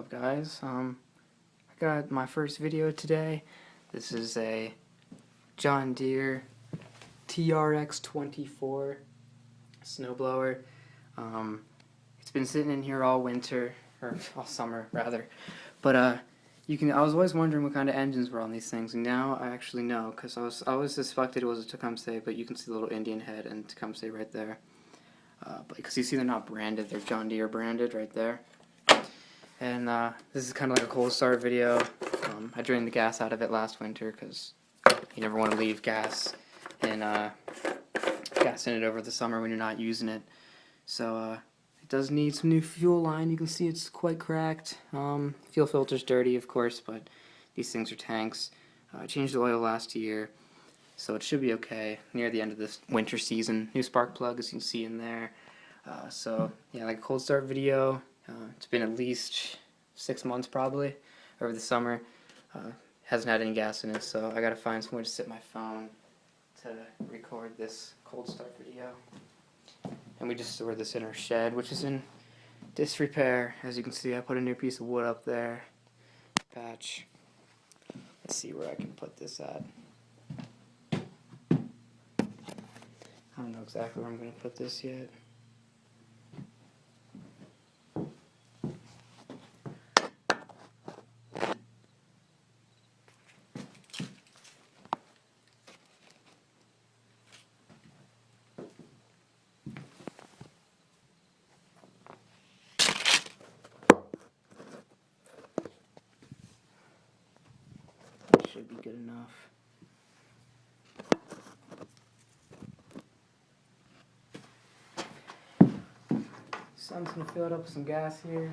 Up guys, I got my first video today. This is a John Deere TRX 24 snowblower. It's been sitting in here all winter, or all summer rather, but I was always wondering what kind of engines were on these things, and now I actually know, because I always suspected it was a Tecumseh, but you can see the little Indian head and Tecumseh right there. But because you see they're not branded, they're John Deere branded right there. And this is kind of like a cold start video. I drained the gas out of it last winter because you never want to leave gas in it over the summer when you're not using it. So it does need some new fuel line. You can see it's quite cracked. Fuel filter's dirty, of course, but these things are tanks. I changed the oil last year, so it should be okay near the end of this winter season. New spark plug, as you can see in there. So yeah, like a cold start video. It's been at least 6 months probably over the summer. Hasn't had any gas in it, so I gotta find somewhere to sit my phone to record this cold start video. And we just store this in our shed, which is in disrepair. As you can see, I put a new piece of wood up there. Patch. Let's see where I can put this at. I don't know exactly where I'm gonna put this yet. Should be good enough. So I'm just going to fill it up with some gas here.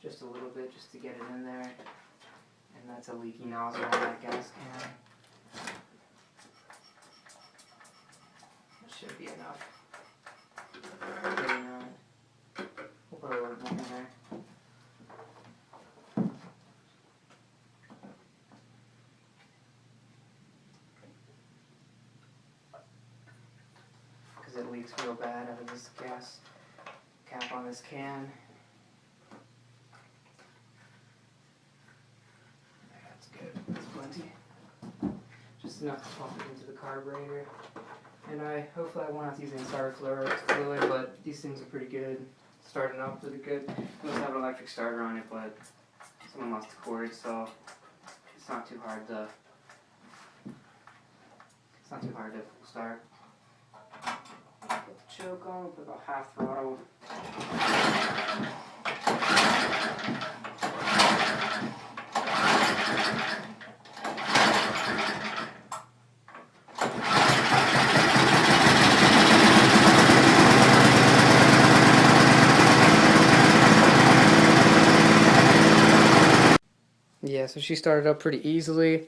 Just a little bit, just to get it in there. And that's a leaky nozzle on that gas can. That should be enough. We'll put a little bit in there. Because it leaks real bad out of this gas cap on this can. Just enough to pump it into the carburetor. And hopefully I won't have to use any starter fluid, but these things are pretty good. Starting up pretty good. It must have an electric starter on it, but someone lost the cord, so it's not too hard to start. Put the choke on, put about half throttle. Yeah, so she started up pretty easily.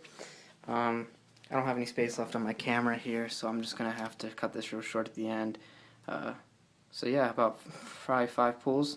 I don't have any space left on my camera here, so I'm just going to have to cut this real short at the end. So yeah, about probably 5 pulls.